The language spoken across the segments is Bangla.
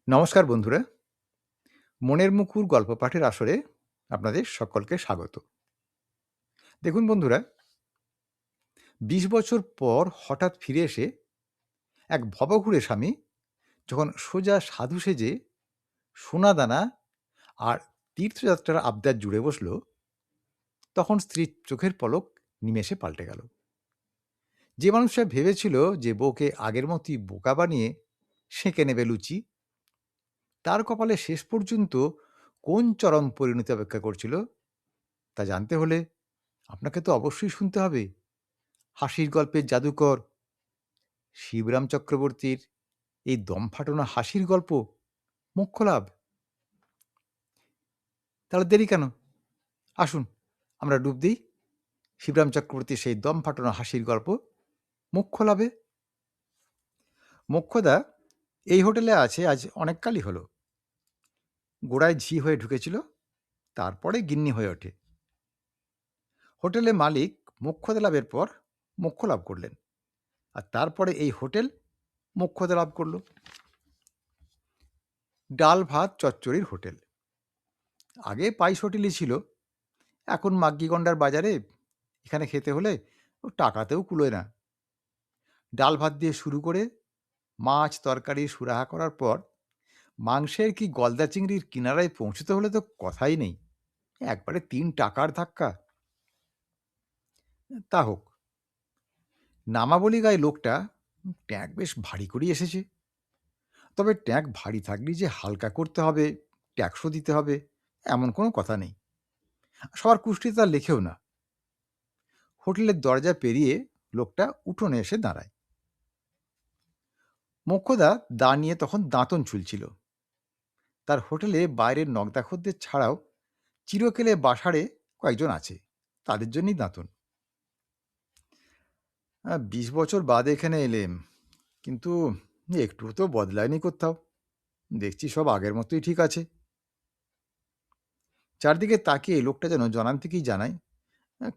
নমস্কার বন্ধুরা, মনের মুকুর গল্প পাঠের আসরে আপনাদের সকলকে স্বাগত। দেখুন বন্ধুরা, ২০ বছর পর হঠাৎ ফিরে এসে এক ভবঘুরে স্বামী যখন সোজা সাধু সেজে সোনাদানা আর তীর্থযাত্রার আবদার জুড়ে বসল, তখন স্ত্রীর চোখের পলক নিমেষে পাল্টে গেল। যে মানুষটা ভেবেছিল যে বউকে আগের মতোই বোকা বানিয়ে সেঁকে নেবে লুচি, তার কপালে শেষ পর্যন্ত কোন চরম পরিণতি অপেক্ষা করছিল তা জানতে হলে আপনাকে তো অবশ্যই শুনতে হবে হাসির গল্পের জাদুকর শিবরাম চক্রবর্তীর এই দম ফাটানো হাসির গল্প মোক্ষলাভ। তাহলে দেরি কেন? আসুন আমরা ডুব দিই শিবরাম চক্রবর্তীর সেই দম ফাটানো হাসির গল্প মোক্ষলাভে। মোক্ষদা এই হোটেলে আছে আজ অনেক কালই হলো। গোড়ায় ঝি হয়ে ঢুকেছিল, তারপরে গিন্নি হয়ে ওঠে। হোটেলে মালিক মোক্ষদা লাভের পর মোক্ষ লাভ করলেন, আর তারপরে এই হোটেল মোক্ষদা লাভ করল। ডাল ভাত চচ্চড়ির হোটেল। আগে পাইস হোটেলই ছিল, এখন মাগ্গিগন্ডার বাজারে এখানে খেতে হলে টাকাতেও কুলোয় না। ডাল ভাত দিয়ে শুরু করে মাছ তরকারি সুরাহা করার পর মাংসের কি গলদা চিংড়ির কিনারায় পৌঁছতে হলে তো কথাই নেই, একবারে ৩ টাকার ধাক্কা। তা হোক, নামাবলি গায়ে লোকটা ট্যাঁক বেশ ভারী করেই এসেছে। তবে ট্যাঁক ভারী থাকলেই যে হালকা করতে হবে, ট্যাক্সও দিতে হবে, এমন কোনো কথা নেই। সবার কুষ্টি তার লেখেও না। হোটেলের দরজা পেরিয়ে লোকটা উঠোনে এসে দাঁড়ায়। মোক্ষদা দা নিয়ে তখন দাঁতন ছুলছিল। তার হোটেলে বাইরের নগদা খদ্দের ছাড়াও চিরকেলে বাসারে কয়েকজন আছে, তাদের জন্যই দাঁতন। ২০ বছর বাদে এখানে এলেম, কিন্তু একটু তো বদলায়নি কোথাও। দেখছি সব আগের মতোই ঠিক আছে। চারদিকে তাকিয়ে লোকটা যেন জনান থেকেই জানায়,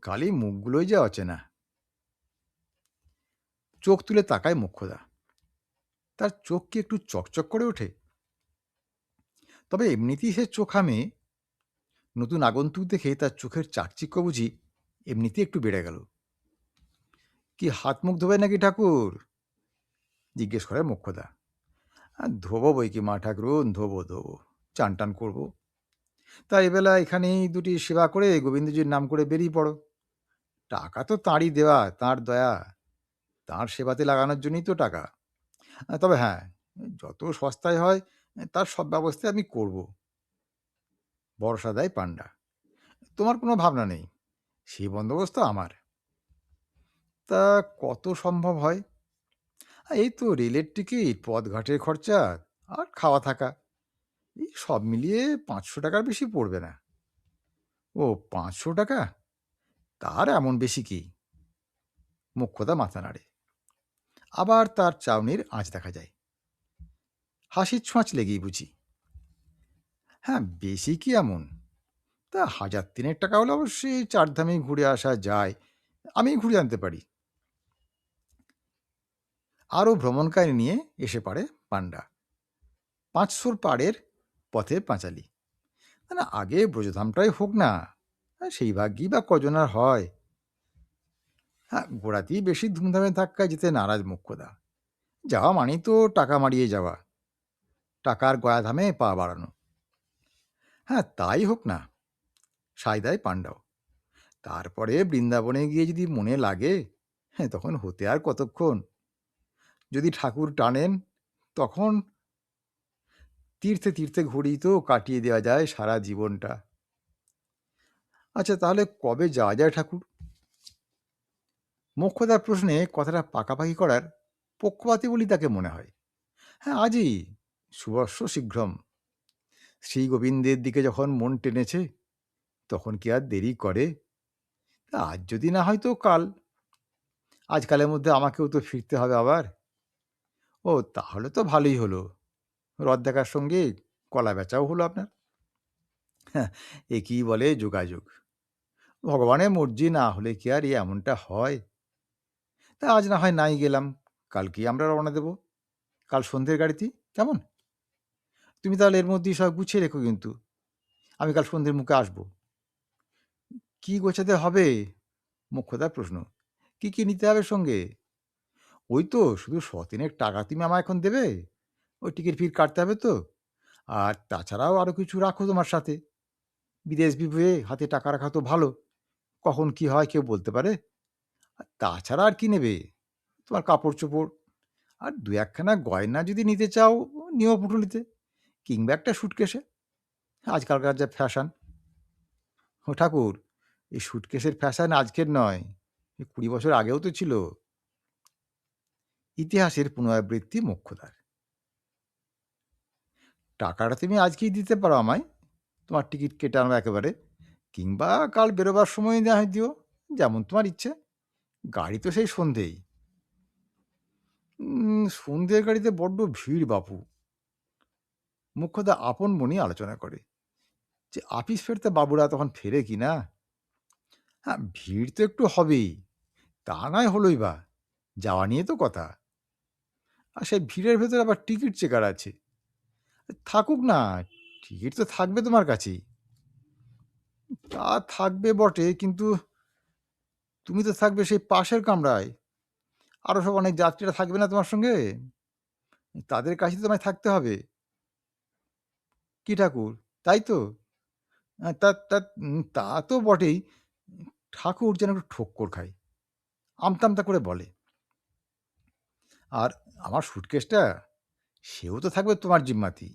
খালি মুখগুলোই যা অচেনা। চোখ তুলে তাকায় মোক্ষদা। তার চোখ কি একটু চকচক করে ওঠে? তবে এমনিতেই সে চোখা মেয়ে, নতুন আগন্তুক দেখে তার চোখের চাকচিক্য বুঝি এমনিতেই একটু বেড়ে গেল। কি হাত মুখ ধোবে নাকি ঠাকুর? জিজ্ঞেস করে মোক্ষদা। ধোবো বই কি মা ঠাকুরুন, ধোবো ধোবো, চান টান করবো। তা এবেলা এখানেই দুটি সেবা করে গোবিন্দজির নাম করে বেরিয়ে পড়ো। টাকা তো তাঁরই দেওয়া, তাঁর দয়া, তাঁর সেবাতে লাগানোর জন্যই তো টাকা। তবে হ্যাঁ, যত সস্তায় হয় তার সব ব্যবস্থাই আমি করব। ভরসা দেয় পান্ডা। তোমার কোনো ভাবনা নেই, সেই বন্দোবস্ত আমার। তা কত সম্ভব হয়? এই তো রেলের টিকিট, পথঘাটের খরচা আর খাওয়া থাকা, এই সব মিলিয়ে ৫০০ টাকার বেশি পড়বে না। ও ৫০০ টাকা? তার এমন বেশি কি? মোক্ষদা মাথা নাড়ে। আবার তার চাউনির আঁচ দেখা যায়। হাসির ছোঁয়াচ লেগেই বুঝি। হ্যাঁ, বেশি কি এমন? তা ১,০০০-৩,০০০ টাকা হলে অবশ্যই চারধামেই ঘুরে আসা যায়, আমি ঘুরে আনতে পারি। আরও ভ্রমণকারী নিয়ে এসে পারে পান্ডা। ৫০০ পাড়ের পথে পাঁচালী। না না, আগে ব্রজধামটাই হোক না, সেই ভাগ্যই বা কজন আর হয়। হ্যাঁ, গোড়াতেই বেশি ধুমধামে ধাক্কায় যেতে নারাজ মোক্ষদা। যাওয়া মানেই তো টাকা মারিয়ে যাওয়া, টাকার গয়াধামে পা বাড়ানো। হ্যাঁ, তাই হোক না, সায় দেয় পাণ্ডাও। তারপরে বৃন্দাবনে গিয়ে যদি মনে লাগে, হ্যাঁ, তখন হতে আর কতক্ষণ। যদি ঠাকুর টানেন, তখন তীর্থে তীর্থে ঘুরেই তো কাটিয়ে দেওয়া যায় সারা জীবনটা। আচ্ছা, তাহলে কবে যাওয়া যায় ঠাকুর? মোক্ষদার প্রশ্নে কথাটা পাকাপাকি করার পক্ষপাতী বলি তাকে মনে হয়। হ্যাঁ, আজই, শুভস্য শীঘ্রম। শ্রী গোবিন্দের দিকে যখন মন টেনেছে, তখন কি আর দেরি করে? তা আজ যদি না হয় তো কাল। আজকালের মধ্যে আমাকেও তো ফিরতে হবে আবার। ও, তাহলে তো ভালোই হলো, রথ দেখার সঙ্গে কলা বেচাও হলো আপনার। হ্যাঁ, একেই বলে যোগাযোগ। ভগবানের মর্জি না হলে কি আর এমনটা হয়? তা আজ না হয় নাই গেলাম, কালকেই আমরা রওনা দেব, কাল সন্ধ্যের গাড়িতেই, কেমন? তুমি তাহলে এর মধ্যেই সব গুছিয়ে রেখো কিন্তু। আমি কাল সন্ধ্যের মুখে আসবো। কি গোছাতে হবে? মোক্ষদার প্রশ্ন। কি নিতে হবে সঙ্গে? ওই তো শুধু সতিনেক টাকা তুমি আমায় এখন দেবে। ওই টিকিট ফিট কাটতে হবে তো। আর তাছাড়াও আরও কিছু রাখো তোমার সাথে। বিদেশ বিভুঁয়ে হাতে টাকা রাখা তো ভালো। কখন কি হয় কেউ বলতে পারে। আর তাছাড়া আর কি নেবে? তোমার কাপড়-চোপড় আর ২-১ খানা গয়না যদি নিতে চাও নিও পুঁটুলিতে, কিংবা একটা সুটকেসে। আজকালকার যা ফ্যাশন। ও ঠাকুর, এই সুটকেসের ফ্যাশন আজকের নয়, ২০ বছর আগেও তো ছিল। ইতিহাসের পুনরাবৃত্তি মোক্ষদার। টাকাটা তুমি আজকেই দিতে পারো আমায়, তোমার টিকিট কেটে আনবো একেবারে, কিংবা কাল বেরোবার সময় না হয় দিও, যেমন তোমার ইচ্ছে। গাড়ি তো সেই সন্ধেই। সন্ধ্যের গাড়িতে বড্ড ভিড় বাপু। মোক্ষদা আপন মনেই আলোচনা করে যে আপিস ফেরতে বাবুরা তখন ফেরে কি না। হ্যাঁ, ভিড় তো একটু হবেই, তা নয় হলোই বা, যাওয়া নিয়ে তো কথা। আর সেই ভিড়ের ভেতর আবার টিকিট চেকার আছে। থাকুক না, টিকিট তো থাকবে তোমার কাছেই। তা থাকবে বটে, কিন্তু তুমি তো থাকবে সেই পাশের কামরায়। আরও সব অনেক যাত্রীরা থাকবে না তোমার সঙ্গে? তাদের কাছে তো তোমায় থাকতে হবে। কি ঠাকুর, তাই তো? তা তা তা তো বটেই। ঠাকুর যেন একটু ঠোক্কর খায়, আমতা আমতা করে বলে। আর আমার সুটকেসটা, সেও তো থাকবে তোমার জিম্মাতেই।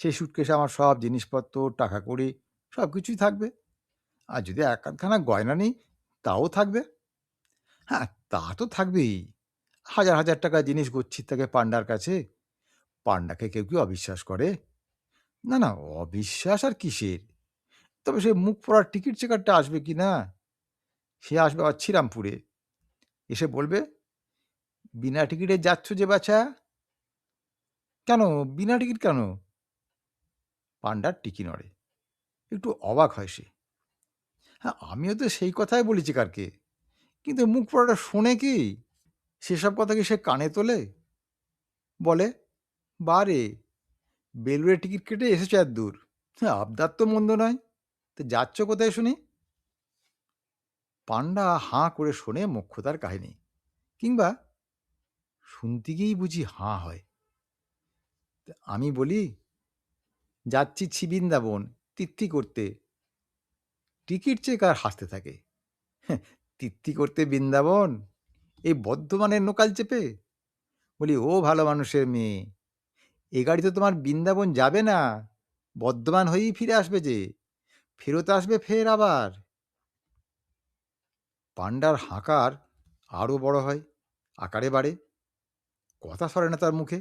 সেই সুটকেসে আমার সব জিনিসপত্র, টাকা কড়ি সব কিছুই থাকবে। আর যদি এক আধখানা গয়না নেই, তাও থাকবে। হ্যাঁ, তা তো থাকবেই। হাজার হাজার টাকার জিনিস গচ্ছিত থাকে পান্ডার কাছে। পান্ডাকে কেউ কি অবিশ্বাস করে? না না, অবিশ্বাস আর কিসের। তবে সে মুখ পড়ার টিকিট চেকারটা আসবে কি না, সে আসবে আবার ছিরামপুরে। এসে বলবে, বিনা টিকিটে যাচ্ছ যে বাছা? কেন, বিনা টিকিট কেন? পান্ডার টিকি নড়ে। একটু অবাক হয় সে। হ্যাঁ, আমিও তো সেই কথাই বলেছি কারকে, কিন্তু মুখ পড়াটা শোনে কি? সেসব কথা কি সে কানে তোলে? বলে, বারে, বেলুড়ে টিকিট কেটে এসেছো এত দূর, হ্যাঁ, আবদার তো মন্দ নয়, তো যাচ্ছ কোথায় শুনি? পান্ডা হাঁ করে শোনে মোক্ষদার কাহিনী, কিংবা শুনতে গিয়েই বুঝি হাঁ হয়। আমি বলি, যাচ্ছি বৃন্দাবন তিথি করতে। টিকিট চেকার হাসতে থাকে। তিথি করতে বৃন্দাবন, এই বর্ধমানের নোকাল চেপে? বলি, ও ভালো মানুষের মেয়ে, এ গাড়ি তো তোমার বৃন্দাবন যাবে না, বর্ধমান হয়েই ফিরে আসবে যে, ফেরত আসবে ফের আবার। পান্ডার হাঁকার আরও বড় হয়, আকারে বাড়ে, কথা সরে না তার মুখে।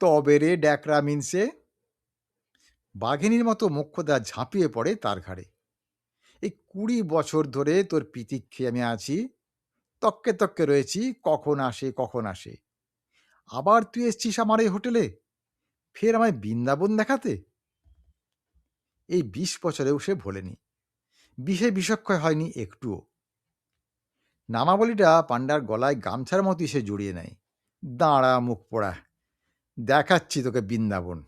তবে রে ড্যাকরা মিনসে। বাঘিনীর মতো মোক্ষদা ঝাঁপিয়ে পড়ে তার ঘাড়ে। এই ২০ বছর ধরে তোর পিতিক্ষে আমি আছি, তককে তককে রয়েছি কখন আসে কখন আসে। আবার তুই এসছিস আমার এই হোটেলে, ফের আমায় বৃন্দাবন দেখাতে? এই ২০ বছরেও সে ভোলেনি, বিষে বিষক্ষয় হয়নি একটুও। নামাবলিটা পান্ডার গলায় গামছার মতোই সে জড়িয়ে নেয়। দাঁড়া মুখ পোড়া, দেখাচ্ছি তোকে বৃন্দাবন।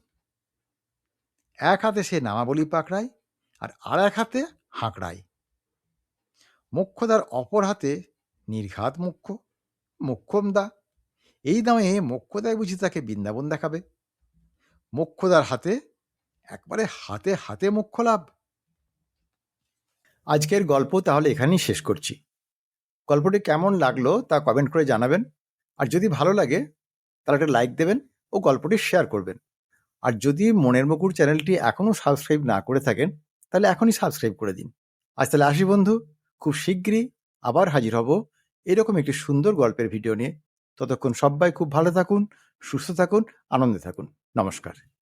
এক হাতে সে নামাবলি পাকড়ায়, আর আর এক হাতে হাঁকড়ায়। মোক্ষদার অপর হাতে নির্ঘাত মুখ্য, মোক্ষম দা। এই দামে মোক্ষদায় বুঝি তাকে বৃন্দাবন দেখাবে? মোক্ষদার হাতে, একবারে হাতে হাতে মোক্ষ লাভ। আজকের গল্প তাহলে এখানেই শেষ করছি। গল্পটি কেমন লাগলো তা কমেন্ট করে জানাবেন। আর যদি ভালো লাগে তাহলে একটা লাইক দেবেন ও গল্পটি শেয়ার করবেন। আর যদি মনের মুকুর চ্যানেলটি এখনও সাবস্ক্রাইব না করে থাকেন, তাহলে এখনই সাবস্ক্রাইব করে দিন। আজ তাহলে আসি বন্ধু, খুব শিগগিরই আবার হাজির হব এরকম একটি সুন্দর গল্পের ভিডিও নিয়ে। ততক্ষণ সবাই খুব ভালো থাকুন, সুস্থ থাকুন, আনন্দে থাকুন। নমস্কার।